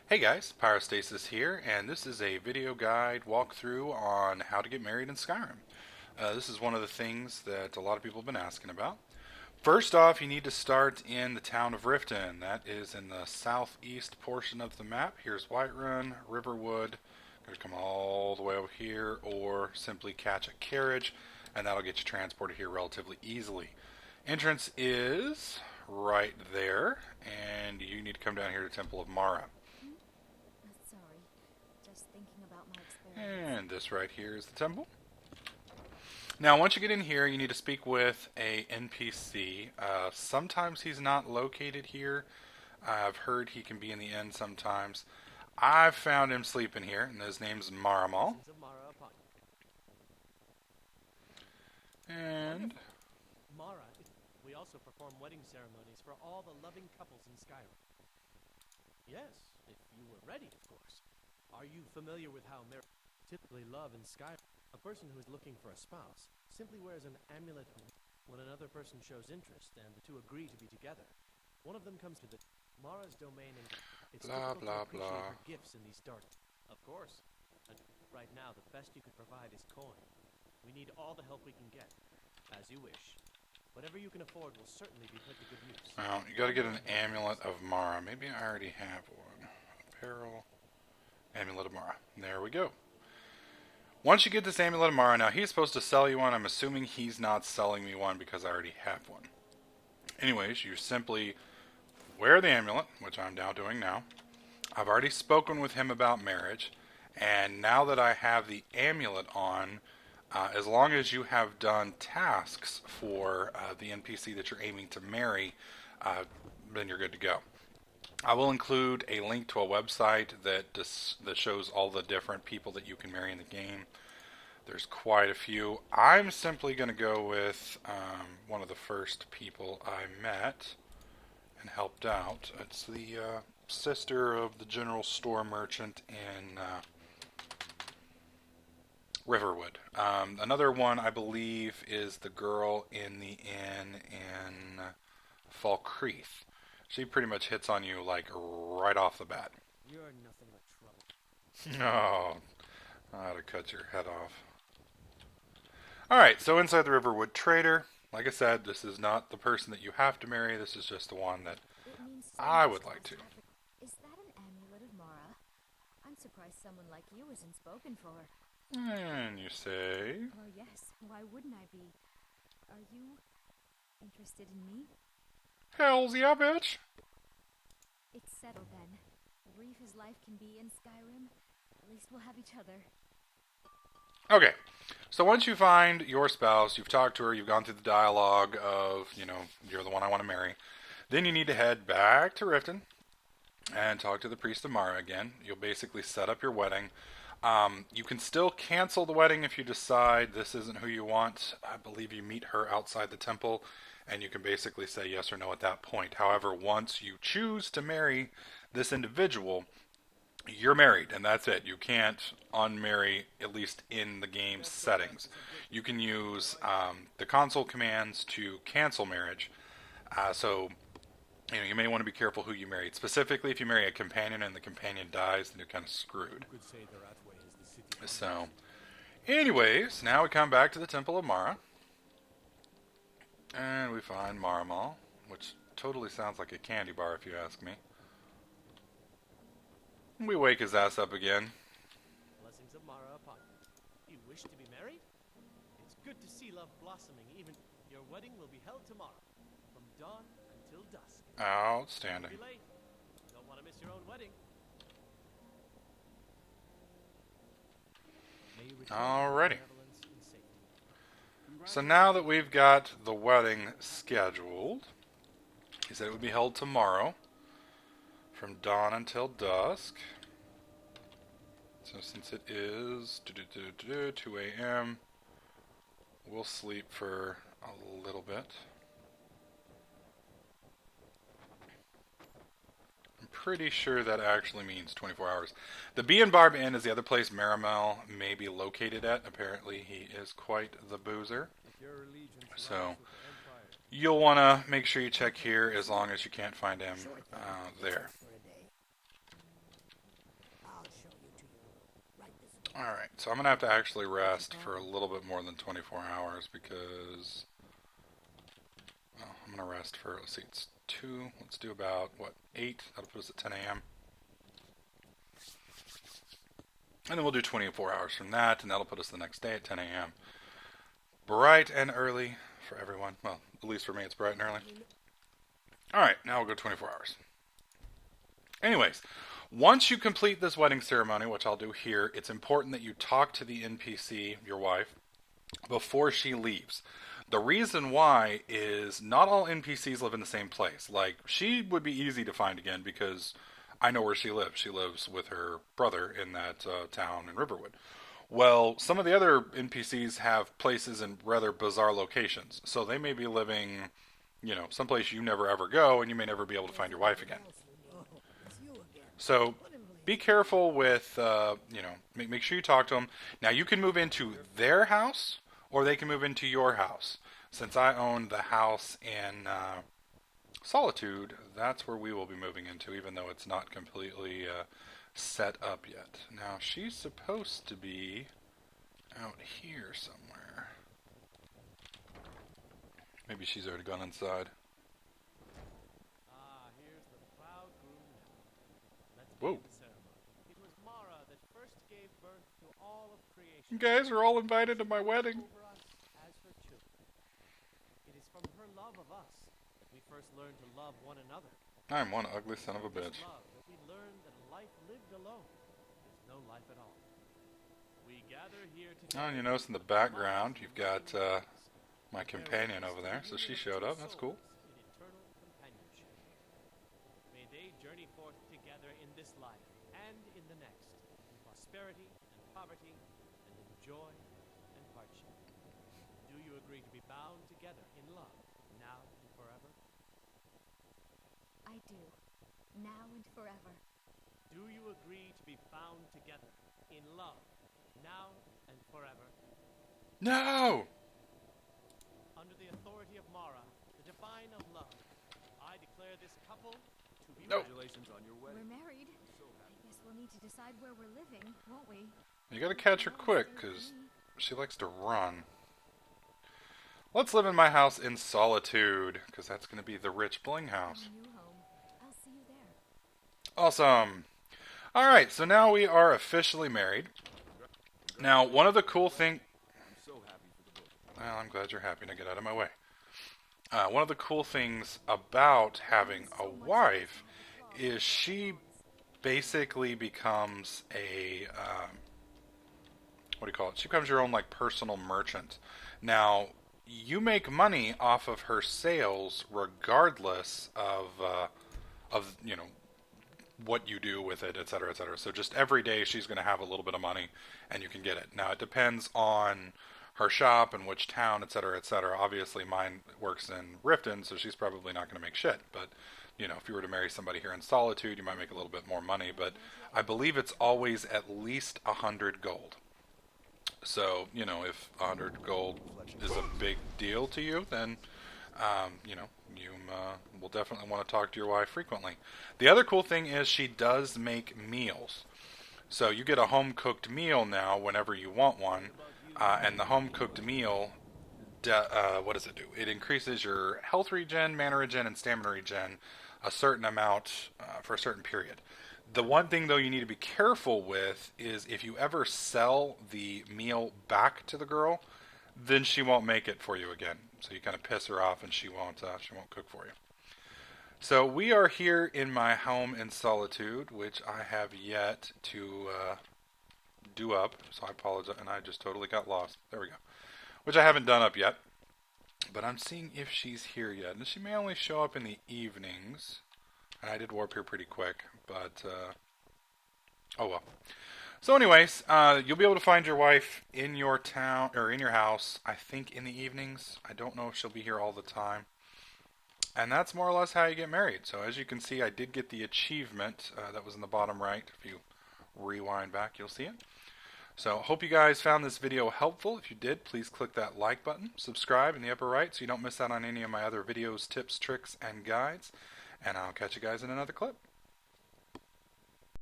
Hey guys, Pyrostasis here, and this is a video guide walkthrough on how to get married in Skyrim. This is one of the things that a lot of people have been asking about. First off, you need to start in the town of Riften. That is in the southeast portion of the map. Here's Whiterun, Riverwood. Going to come all the way over here, or simply catch a carriage, and that'll get you transported here relatively easily. Entrance is right there, and you need to come down here to Temple of Mara. Sorry, just thinking about my experience. And this right here is the temple. Now, once you get in here, you need to speak with a NPC. Sometimes he's not located here. I've heard he can be in the inn sometimes. I've found him sleeping here, and his name's Maramal. And Mara, we also perform wedding ceremonies for all the loving couples in Skyrim. Yes, if you were ready, of course. Are you familiar with how marriage typically love in Skyrim? A person who is looking for a spouse simply wears an amulet when another person shows interest and the two agree to be together. One of them comes to the Mara's domain and it's blah, difficult blah, to appreciate blah. her gifts in these dark. Of course. And right now, the best you could provide is coin. We need all the help we can get, as you wish. Whatever you can afford will certainly be put to good use. Well, you gotta get an amulet of Mara. Maybe I already have one. Apparel. Amulet of Mara. There we go. Once you get this amulet of Mara, now he's supposed to sell you one. I'm assuming he's not selling me one because I already have one. Anyways, you simply wear the amulet, which I'm now doing now. I've already spoken with him about marriage, and now that I have the amulet on, as long as you have done tasks for the NPC that you're aiming to marry, then you're good to go. I will include a link to a website that shows all the different people that you can marry in the game. There's quite a few. I'm simply going to go with one of the first people I met and helped out. It's the sister of the general store merchant in Riverwood. Another one, I believe, is the girl in the inn in Falkreath. She pretty much hits on you like right off the bat. You're nothing but trouble. Oh, I ought to cut your head off. Alright, so inside the Riverwood Trader, like I said, this is not the person that you have to marry. This is just the one that It means so I much would to like us to. Is that an amulet of Mara? I'm surprised someone like you isn't spoken for. And you say... Well, yes, why wouldn't I be? Are you interested in me? Hells yeah, bitch! It's settled then. Brief as life can be in Skyrim, at least we'll have each other. Okay, so once you find your spouse, you've talked to her, you've gone through the dialogue of, you're the one I want to marry, then you need to head back to Riften and talk to the priest of Mara again. You'll basically set up your wedding. You can still cancel the wedding if you decide this isn't who you want. I believe you meet her outside the temple, and you can basically say yes or no at that point. However, once you choose to marry this individual, you're married, and that's it. You can't unmarry, at least in the game's settings. You can use the console commands to cancel marriage. So you may want to be careful who you marry. Specifically, if you marry a companion and the companion dies, then you're kind of screwed. So, anyways, now we come back to the Temple of Mara. And we find Maramal, which totally sounds like a candy bar if you ask me. We wake his ass up again. Blessings of Mara upon you. You wish to be married? It's good to see love blossoming. Even your wedding will be held tomorrow, from dawn until dusk. Outstanding. Don't be late. You don't want to miss your own wedding. May you return Alrighty. to benevolence and safety. So now that we've got the wedding scheduled, he said it would be held tomorrow, from dawn until dusk. So since it is 2 a.m., we'll sleep for a little bit. I'm pretty sure that actually means 24 hours. The Bee and Barb Inn is the other place Maramel may be located at. Apparently he is quite the boozer. So you'll want to make sure you check here as long as you can't find him there. Alright, so I'm going to have to actually rest for a little bit more than 24 hours because... Well, I'm going to rest for, let's see, it's 2. Let's do about, 8? That'll put us at 10 a.m. And then we'll do 24 hours from that, and that'll put us the next day at 10 a.m. Bright and early for everyone. Well, at least for me, it's bright and early. Alright, now we'll go 24 hours. Anyways, once you complete this wedding ceremony, which I'll do here, it's important that you talk to the NPC, your wife, before she leaves. The reason why is not all NPCs live in the same place. Like, she would be easy to find again because I know where she lives. She lives with her brother in that town in Riverwood. Well, some of the other NPCs have places in rather bizarre locations. So they may be living, someplace you never ever go, and you may never be able to find your wife again. So be careful with, make sure you talk to them. Now, you can move into their house, or they can move into your house. Since I own the house in Solitude, that's where we will be moving into, even though it's not completely set up yet. Now, she's supposed to be out here somewhere. Maybe she's already gone inside. Here's the proud groom now. Let's Whoa. begin the ceremony. It was Mara that first gave birth to all of creation. You guys are all invited to my wedding. Over us as her children. It is from her love of us that we first learned to love one another. I'm one ugly son of a bitch. This love that we learned that life lived alone is no life at all. We gather here today. Oh, and you notice in the background, you've got my companion over there. So she showed up. That's cool. In eternal companionship. May they journey forth together in this life and in the next, in prosperity and poverty, and in joy and hardship. Do you agree to be bound together in love, now and forever? I do. Now and forever. Do you agree to be bound together in love, now and forever? No! Under the authority of Mara, the divine of love, I declare this couple to be Nope. Congratulations on your We're married. I guess we'll need to decide where we're living, won't we? You gotta catch her quick, because she likes to run. Let's live in my house in Solitude, because that's going to be the rich bling house. New home. I'll see you there. Awesome. Alright, so now we are officially married. Now, one of the cool things... Well, I'm glad you're happy to get out of my way. One of the cool things about having a wife is she basically becomes a... what do you call it? She becomes your own, personal merchant. Now, you make money off of her sales regardless of what you do with it, etc., etc. So just every day she's going to have a little bit of money, and you can get it. Now, it depends on her shop and which town, etc., etc. Obviously, mine works in Riften, so she's probably not going to make shit. But, if you were to marry somebody here in Solitude, you might make a little bit more money. But I believe it's always at least 100 gold. So, if 100 gold is a big deal to you, then, you will definitely want to talk to your wife frequently. The other cool thing is she does make meals. So you get a home-cooked meal now whenever you want one, and the home-cooked meal, what does it do? It increases your health regen, mana regen, and stamina regen a certain amount for a certain period. The one thing, though, you need to be careful with is if you ever sell the meal back to the girl, then she won't make it for you again. So you kind of piss her off, and she won't cook for you. So we are here in my home in Solitude, which I have yet to do up. So I apologize, and I just totally got lost. There we go. Which I haven't done up yet. But I'm seeing if she's here yet. And she may only show up in the evenings. And I did warp here pretty quick, but oh well. So anyways, you'll be able to find your wife in your town, or in your house, I think in the evenings. I don't know if she'll be here all the time. And that's more or less how you get married. So as you can see, I did get the achievement that was in the bottom right. If you rewind back, you'll see it. So hope you guys found this video helpful. If you did, please click that like button. Subscribe in the upper right so you don't miss out on any of my other videos, tips, tricks, and guides. And I'll catch you guys in another clip.